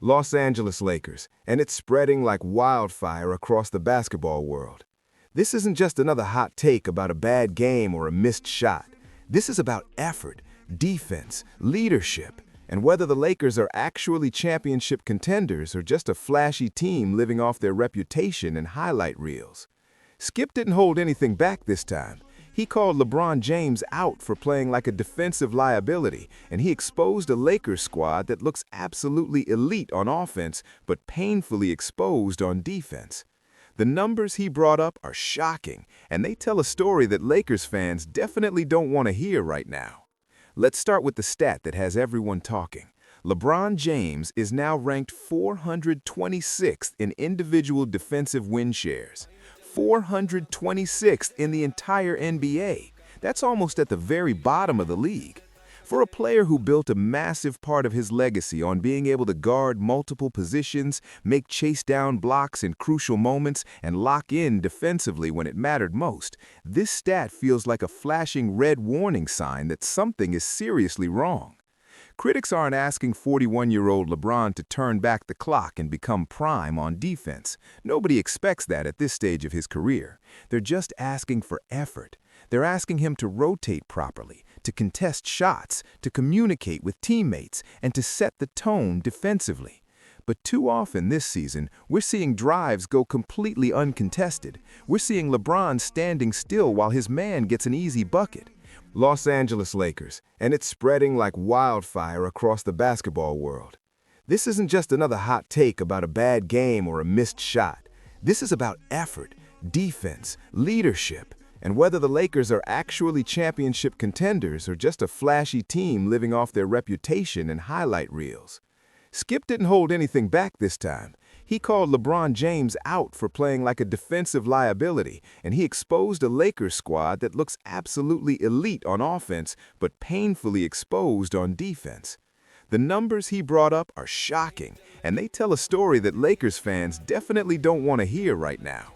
Los Angeles Lakers, and it's spreading like wildfire across the basketball world. This isn't just another hot take about a bad game or a missed shot. This is about effort, defense, leadership, and whether the Lakers are actually championship contenders or just a flashy team living off their reputation and highlight reels. Skip didn't hold anything back this time. He called LeBron James out for playing like a defensive liability, and he exposed a Lakers squad that looks absolutely elite on offense but painfully exposed on defense. The numbers he brought up are shocking, and they tell a story that Lakers fans definitely don't want to hear right now. Let's start with the stat that has everyone talking. LeBron James is now ranked 426th in individual defensive win shares. 426th in the entire NBA. That's almost at the very bottom of the league. For a player who built a massive part of his legacy on being able to guard multiple positions, make chase-down blocks in crucial moments, and lock in defensively when it mattered most, this stat feels like a flashing red warning sign that something is seriously wrong. Critics aren't asking 41-year-old LeBron to turn back the clock and become prime on defense. Nobody expects that at this stage of his career. They're just asking for effort. They're asking him to rotate properly, to contest shots, to communicate with teammates, and to set the tone defensively. But too often this season, we're seeing drives go completely uncontested. We're seeing LeBron standing still while his man gets an easy bucket. Los Angeles Lakers, and it's spreading like wildfire across the basketball world. This isn't just another hot take about a bad game or a missed shot. This is about effort, defense, leadership, and whether the Lakers are actually championship contenders or just a flashy team living off their reputation and highlight reels. Skip didn't hold anything back this time. He called LeBron James out for playing like a defensive liability, and he exposed a Lakers squad that looks absolutely elite on offense but painfully exposed on defense. The numbers he brought up are shocking, and they tell a story that Lakers fans definitely don't want to hear right now.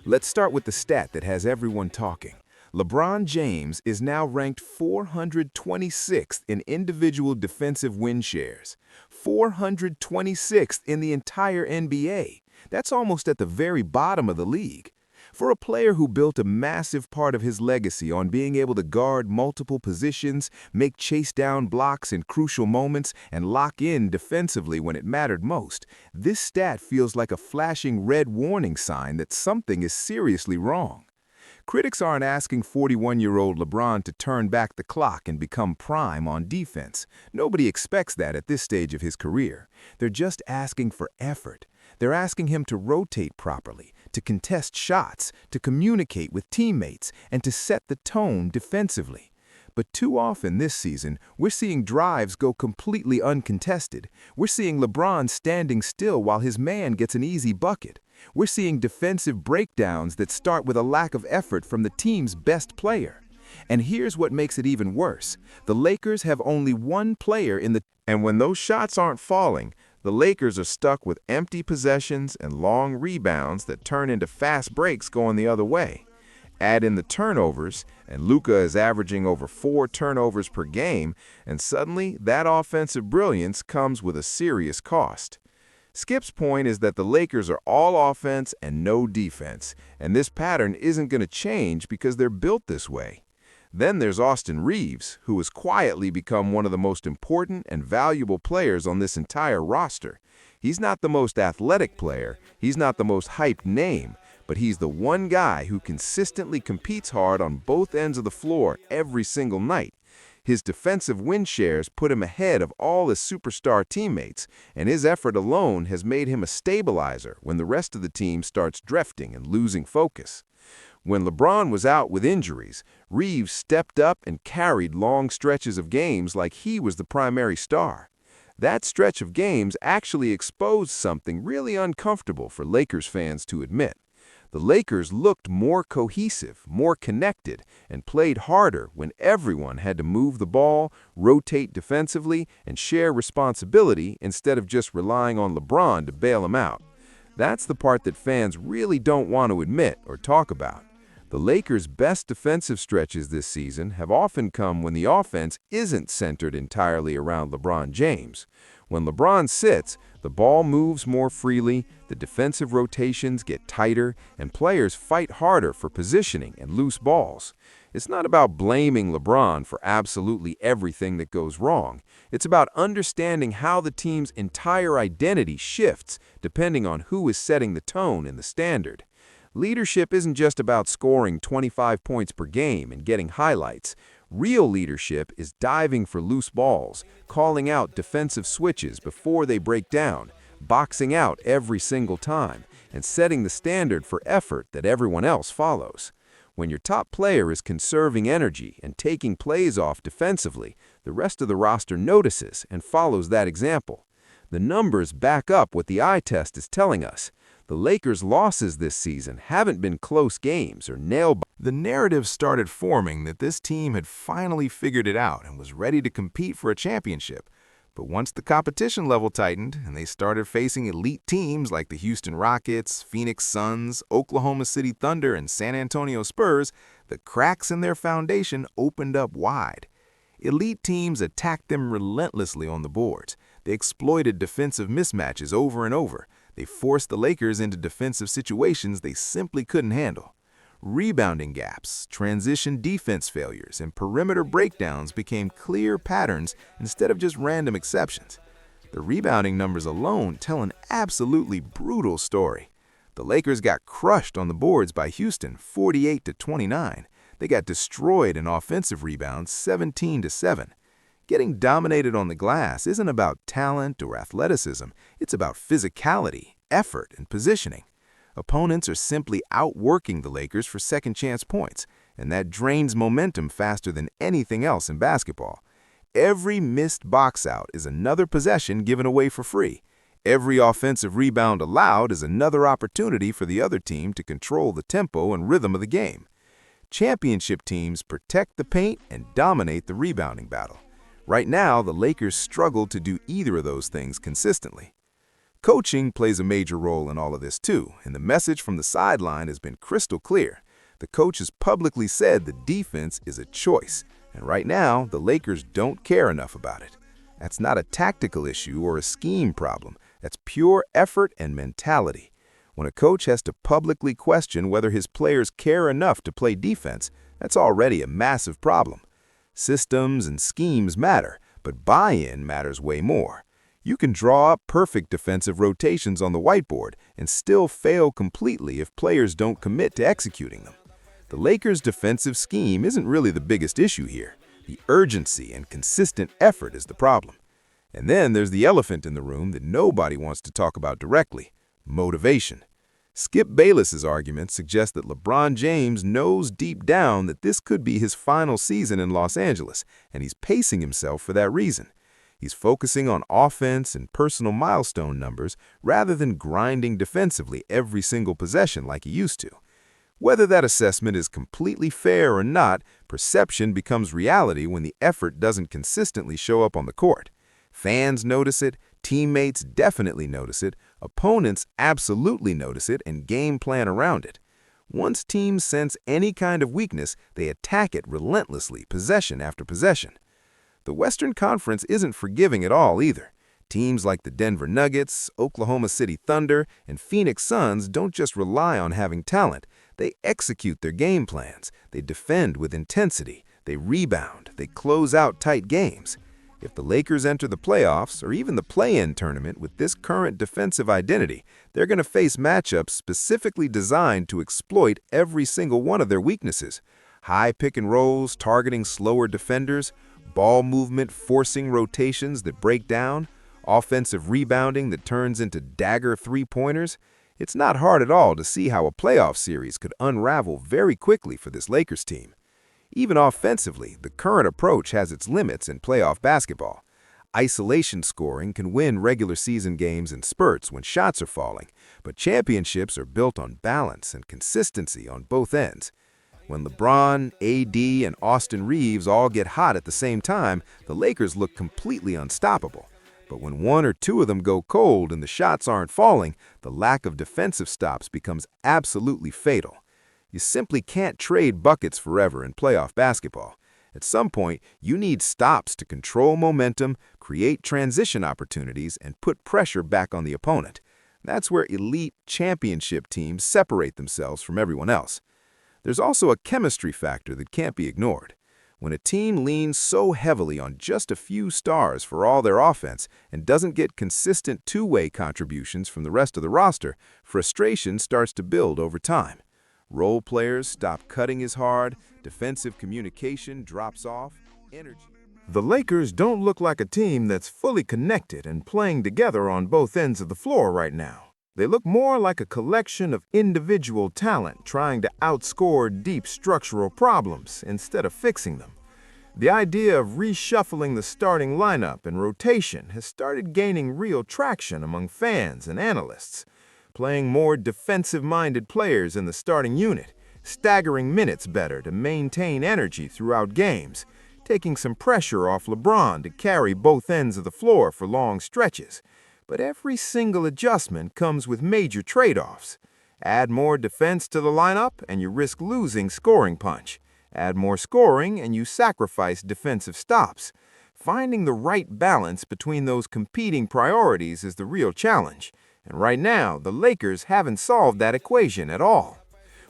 Let's start with the stat that has everyone talking. LeBron James is now ranked 426th in individual defensive win shares. 426th in the entire NBA. That's almost at the very bottom of the league. For a player who built a massive part of his legacy on being able to guard multiple positions, make chase-down blocks in crucial moments, and lock in defensively when it mattered most, this stat feels like a flashing red warning sign that something is seriously wrong. Critics aren't asking 41-year-old LeBron to turn back the clock and become prime on defense. Nobody expects that at this stage of his career. They're just asking for effort. They're asking him to rotate properly, to contest shots, to communicate with teammates, and to set the tone defensively. But too often this season, we're seeing drives go completely uncontested. We're seeing LeBron standing still while his man gets an easy bucket. We're seeing defensive breakdowns that start with a lack of effort from the team's best player. And here's what makes it even worse. The Lakers have only one player in the... And when those shots aren't falling, the Lakers are stuck with empty possessions and long rebounds that turn into fast breaks going the other way. Add in the turnovers, and Luka is averaging over 4 turnovers per game, and suddenly that offensive brilliance comes with a serious cost. Skip's point is that the Lakers are all offense and no defense, and this pattern isn't going to change because they're built this way. Then there's Austin Reaves, who has quietly become one of the most important and valuable players on this entire roster. He's not the most athletic player, he's not the most hyped name, but he's the one guy who consistently competes hard on both ends of the floor every single night. His defensive win shares put him ahead of all his superstar teammates, and his effort alone has made him a stabilizer when the rest of the team starts drifting and losing focus. When LeBron was out with injuries, Reaves stepped up and carried long stretches of games like he was the primary star. That stretch of games actually exposed something really uncomfortable for Lakers fans to admit. The Lakers looked more cohesive, more connected, and played harder when everyone had to move the ball, rotate defensively, and share responsibility instead of just relying on LeBron to bail them out. That's the part that fans really don't want to admit or talk about. The Lakers' best defensive stretches this season have often come when the offense isn't centered entirely around LeBron James. When LeBron sits, The ball moves more freely, the defensive rotations get tighter, and players fight harder for positioning and loose balls. It's not about blaming LeBron for absolutely everything that goes wrong. It's about understanding how the team's entire identity shifts depending on who is setting the tone and the standard. Leadership isn't just about scoring 25 points per game and getting highlights. Real leadership is diving for loose balls, calling out defensive switches before they break down, boxing out every single time, and setting the standard for effort that everyone else follows. When your top player is conserving energy and taking plays off defensively, the rest of the roster notices and follows that example. The numbers back up what the eye test is telling us. The Lakers' losses this season haven't been close games or nail-biters. The narrative started forming that this team had finally figured it out and was ready to compete for a championship. But once the competition level tightened and they started facing elite teams like the Houston Rockets, Phoenix Suns, Oklahoma City Thunder, and San Antonio Spurs, the cracks in their foundation opened up wide. Elite teams attacked them relentlessly on the boards. They exploited defensive mismatches over and over. They forced the Lakers into defensive situations they simply couldn't handle. Rebounding gaps, transition defense failures, and perimeter breakdowns became clear patterns instead of just random exceptions. The rebounding numbers alone tell an absolutely brutal story. The Lakers got crushed on the boards by Houston 48-29. They got destroyed in offensive rebounds 17-7. Getting dominated on the glass isn't about talent or athleticism. It's about physicality, effort, and positioning. Opponents are simply outworking the Lakers for second-chance points, and that drains momentum faster than anything else in basketball. Every missed box-out is another possession given away for free. Every offensive rebound allowed is another opportunity for the other team to control the tempo and rhythm of the game. Championship teams protect the paint and dominate the rebounding battle. Right now, the Lakers struggle to do either of those things consistently. Coaching plays a major role in all of this too, and the message from the sideline has been crystal clear. The coach has publicly said the defense is a choice, and right now, the Lakers don't care enough about it. That's not a tactical issue or a scheme problem. That's pure effort and mentality. When a coach has to publicly question whether his players care enough to play defense, that's already a massive problem. Systems and schemes matter, but buy-in matters way more. You can draw up perfect defensive rotations on the whiteboard and still fail completely if players don't commit to executing them. The Lakers' defensive scheme isn't really the biggest issue here. The urgency and consistent effort is the problem. And then there's the elephant in the room that nobody wants to talk about directly: motivation. Skip Bayless's argument suggests that LeBron James knows deep down that this could be his final season in Los Angeles, and he's pacing himself for that reason. He's focusing on offense and personal milestone numbers rather than grinding defensively every single possession like he used to. Whether that assessment is completely fair or not, perception becomes reality when the effort doesn't consistently show up on the court. Fans notice it, teammates definitely notice it, opponents absolutely notice it and game plan around it. Once teams sense any kind of weakness, they attack it relentlessly, possession after possession. The Western Conference isn't forgiving at all either. Teams like the Denver Nuggets, Oklahoma City Thunder, and Phoenix Suns don't just rely on having talent. They execute their game plans. They defend with intensity. They rebound. They close out tight games. If the Lakers enter the playoffs or even the play-in tournament with this current defensive identity, they're going to face matchups specifically designed to exploit every single one of their weaknesses. High pick and rolls targeting slower defenders, ball movement forcing rotations that break down, offensive rebounding that turns into dagger three-pointers. It's not hard at all to see how a playoff series could unravel very quickly for this Lakers team. Even offensively, the current approach has its limits in playoff basketball. Isolation scoring can win regular season games in spurts when shots are falling, but championships are built on balance and consistency on both ends. When LeBron, AD, and Austin Reeves all get hot at the same time, the Lakers look completely unstoppable. But when one or two of them go cold and the shots aren't falling, the lack of defensive stops becomes absolutely fatal. You simply can't trade buckets forever in playoff basketball. At some point, you need stops to control momentum, create transition opportunities, and put pressure back on the opponent. That's where elite championship teams separate themselves from everyone else. There's also a chemistry factor that can't be ignored. When a team leans so heavily on just a few stars for all their offense and doesn't get consistent two-way contributions from the rest of the roster, frustration starts to build over time. Role players stop cutting as hard, defensive communication drops off, energy. The Lakers don't look like a team that's fully connected and playing together on both ends of the floor right now. They look more like a collection of individual talent trying to outscore deep structural problems instead of fixing them. The idea of reshuffling the starting lineup and rotation has started gaining real traction among fans and analysts. Playing more defensive-minded players in the starting unit, staggering minutes better to maintain energy throughout games, taking some pressure off LeBron to carry both ends of the floor for long stretches. But every single adjustment comes with major trade-offs. Add more defense to the lineup and you risk losing scoring punch. Add more scoring and you sacrifice defensive stops. Finding the right balance between those competing priorities is the real challenge. And right now, the Lakers haven't solved that equation at all.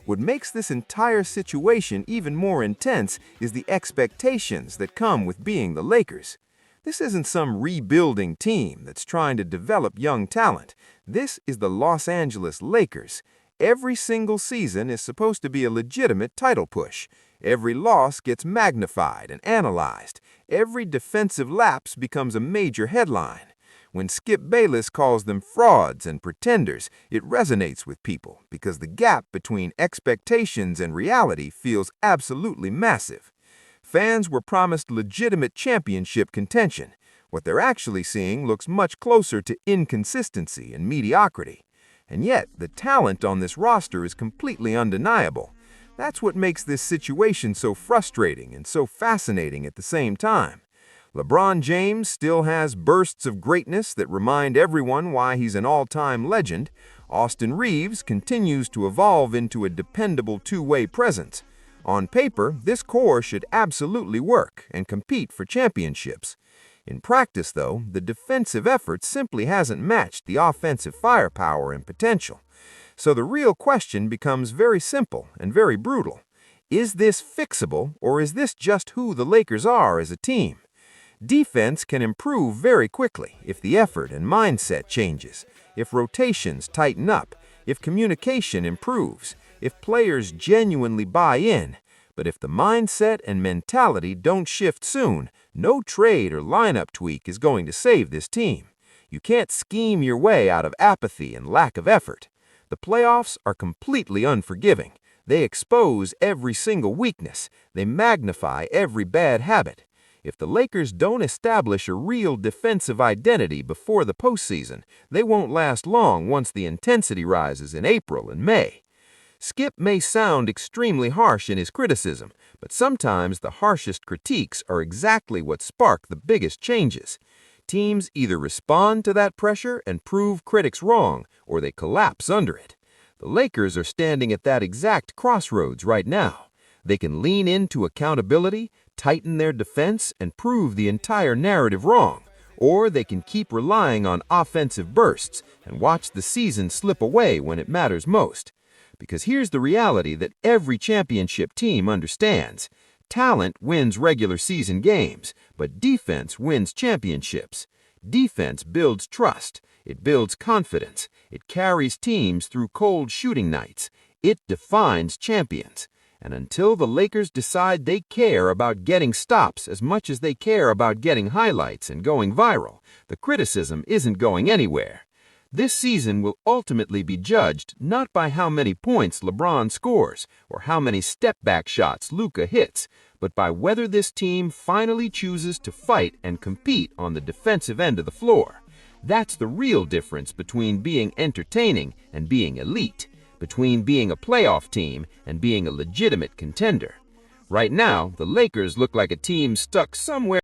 What makes this entire situation even more intense is the expectations that come with being the Lakers. This isn't some rebuilding team that's trying to develop young talent. This is the Los Angeles Lakers. Every single season is supposed to be a legitimate title push. Every loss gets magnified and analyzed. Every defensive lapse becomes a major headline. When Skip Bayless calls them frauds and pretenders, it resonates with people because the gap between expectations and reality feels absolutely massive. Fans were promised legitimate championship contention. What they're actually seeing looks much closer to inconsistency and mediocrity. And yet, the talent on this roster is completely undeniable. That's what makes this situation so frustrating and so fascinating at the same time. LeBron James still has bursts of greatness that remind everyone why he's an all-time legend. Austin Reeves continues to evolve into a dependable two-way presence. On paper, this core should absolutely work and compete for championships. In practice, though, the defensive effort simply hasn't matched the offensive firepower and potential. So the real question becomes very simple and very brutal. Is this fixable, or is this just who the Lakers are as a team? Defense can improve very quickly if the effort and mindset changes, if rotations tighten up, if communication improves, if players genuinely buy in. But if the mindset and mentality don't shift soon, no trade or lineup tweak is going to save this team. You can't scheme your way out of apathy and lack of effort. The playoffs are completely unforgiving. They expose every single weakness. They magnify every bad habit. If the Lakers don't establish a real defensive identity before the postseason, they won't last long once the intensity rises in April and May. Skip may sound extremely harsh in his criticism, but sometimes the harshest critiques are exactly what spark the biggest changes. Teams either respond to that pressure and prove critics wrong, or they collapse under it. The Lakers are standing at that exact crossroads right now. They can lean into accountability, tighten their defense, and prove the entire narrative wrong. Or they can keep relying on offensive bursts and watch the season slip away when it matters most. Because here's the reality that every championship team understands. Talent wins regular season games, but defense wins championships. Defense builds trust. It builds confidence. It carries teams through cold shooting nights. It defines champions. And until the Lakers decide they care about getting stops as much as they care about getting highlights and going viral, the criticism isn't going anywhere. This season will ultimately be judged not by how many points LeBron scores or how many step-back shots Luka hits, but by whether this team finally chooses to fight and compete on the defensive end of the floor. That's the real difference between being entertaining and being elite, between being a playoff team and being a legitimate contender. Right now, the Lakers look like a team stuck somewhere